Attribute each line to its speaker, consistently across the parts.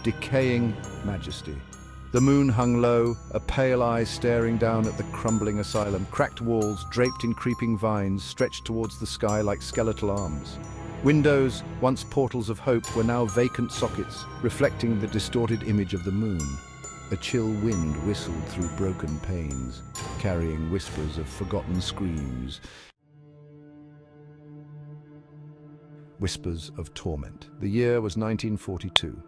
Speaker 1: decaying majesty. The moon hung low, a pale eye staring down at the crumbling asylum. Cracked walls, draped in creeping vines, stretched towards the sky like skeletal arms. Windows, once portals of hope, were now vacant sockets, reflecting the distorted image of the moon. A chill wind whistled through broken panes, carrying whispers of forgotten screams. Whispers of torment. The year was 1942.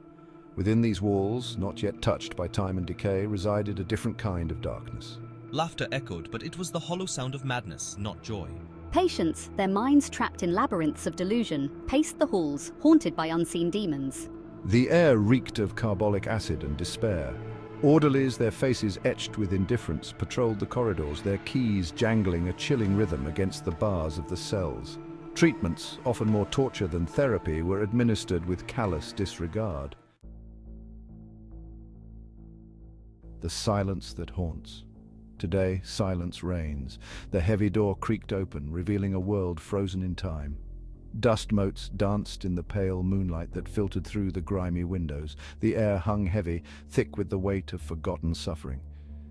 Speaker 1: Within these walls, not yet touched by time and decay, resided a different kind of darkness.
Speaker 2: Laughter echoed, but it was the hollow sound of madness, not joy.
Speaker 3: Patients, their minds trapped in labyrinths of delusion, paced the halls, haunted by unseen demons.
Speaker 1: The air reeked of carbolic acid and despair. Orderlies, their faces etched with indifference, patrolled the corridors, their keys jangling a chilling rhythm against the bars of the cells. Treatments, often more torture than therapy, were administered with callous disregard. The silence that haunts. Today, silence reigns. The heavy door creaked open, revealing a world frozen in time. Dust motes danced in the pale moonlight that filtered through the grimy windows. The air hung heavy, thick with the weight of forgotten suffering.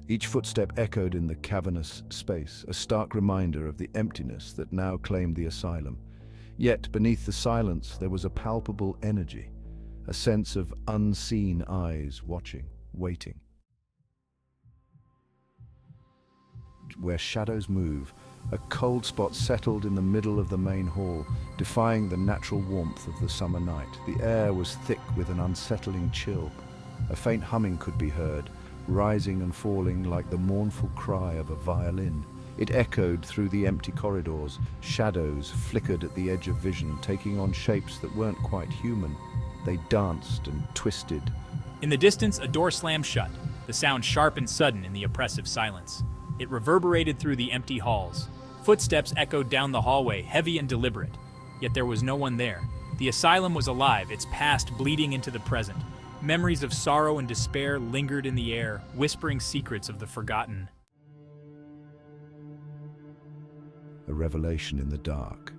Speaker 1: Each footstep echoed in the cavernous space, a stark reminder of the emptiness that now claimed the asylum. Yet, beneath the silence, there was a palpable energy, a sense of unseen eyes watching, waiting. Where shadows move, a cold spot settled in the middle of the main hall, defying the natural warmth of the summer night. The air was thick with an unsettling chill. A faint humming could be heard, rising and falling like the mournful cry of a violin. It echoed through the empty corridors. Shadows flickered at the edge of vision, taking on shapes that weren't quite human. They danced and twisted.
Speaker 4: In the distance, a door slammed shut, the sound sharp and sudden in the oppressive silence. It reverberated through the empty halls. Footsteps echoed down the hallway, heavy and deliberate. Yet there was no one there. The asylum was alive, its past bleeding into the present. Memories of sorrow and despair lingered in the air, whispering secrets of the forgotten.
Speaker 1: A revelation in the dark.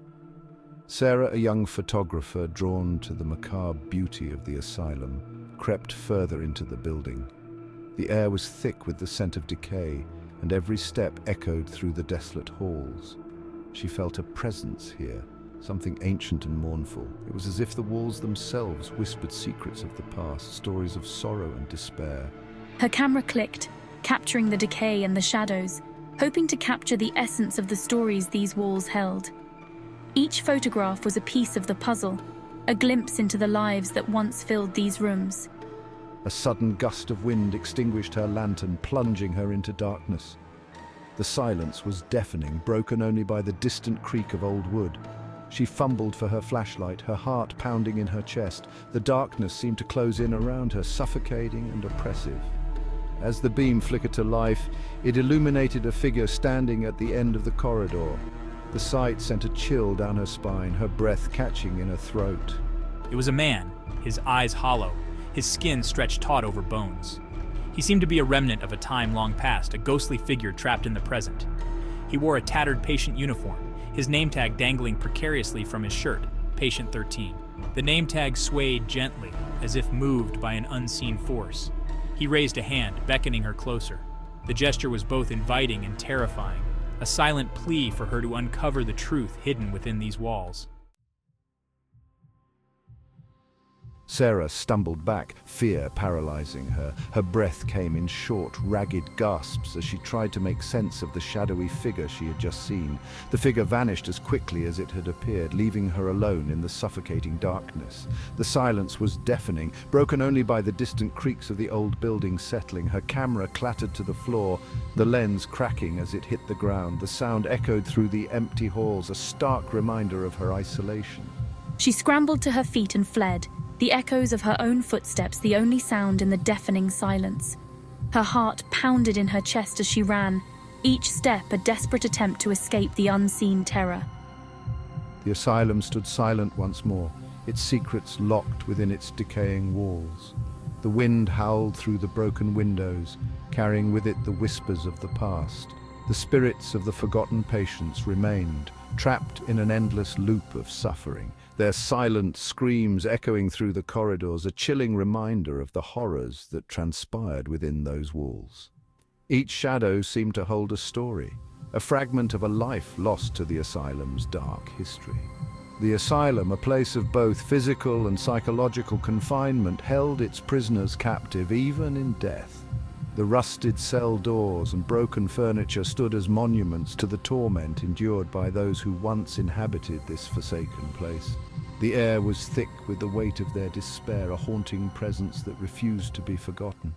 Speaker 1: Sarah, a young photographer drawn to the macabre beauty of the asylum, crept further into the building. The air was thick with the scent of decay, and every step echoed through the desolate halls. She felt a presence here, something ancient and mournful. It was as if the walls themselves whispered secrets of the past, stories of sorrow and despair.
Speaker 5: Her camera clicked, capturing the decay and the shadows, hoping to capture the essence of the stories these walls held. Each photograph was a piece of the puzzle, a glimpse into the lives that once filled these rooms.
Speaker 1: A sudden gust of wind extinguished her lantern, plunging her into darkness. The silence was deafening, broken only by the distant creak of old wood. She fumbled for her flashlight, her heart pounding in her chest. The darkness seemed to close in around her, suffocating and oppressive. As the beam flickered to life, it illuminated a figure standing at the end of the corridor. The sight sent a chill down her spine, her breath catching in her throat.
Speaker 4: It was a man, his eyes hollow, his skin stretched taut over bones. He seemed to be a remnant of a time long past, a ghostly figure trapped in the present. He wore a tattered patient uniform, his name tag dangling precariously from his shirt, Patient 13. The name tag swayed gently, as if moved by an unseen force. He raised a hand, beckoning her closer. The gesture was both inviting and terrifying, a silent plea for her to uncover the truth hidden within these walls.
Speaker 1: Sarah stumbled back, fear paralyzing her. Her breath came in short, ragged gasps as she tried to make sense of the shadowy figure she had just seen. The figure vanished as quickly as it had appeared, leaving her alone in the suffocating darkness. The silence was deafening, broken only by the distant creaks of the old building settling. Her camera clattered to the floor, the lens cracking as it hit the ground. The sound echoed through the empty halls, a stark reminder of her isolation.
Speaker 5: She scrambled to her feet and fled, the echoes of her own footsteps the only sound in the deafening silence. Her heart pounded in her chest as she ran, each step a desperate attempt to escape the unseen terror.
Speaker 1: The asylum stood silent once more, its secrets locked within its decaying walls. The wind howled through the broken windows, carrying with it the whispers of the past. The spirits of the forgotten patients remained, trapped in an endless loop of suffering, their silent screams echoing through the corridors, a chilling reminder of the horrors that transpired within those walls. Each shadow seemed to hold a story, a fragment of a life lost to the asylum's dark history. The asylum, a place of both physical and psychological confinement, held its prisoners captive even in death. The rusted cell doors and broken furniture stood as monuments to the torment endured by those who once inhabited this forsaken place. The air was thick with the weight of their despair, a haunting presence that refused to be forgotten.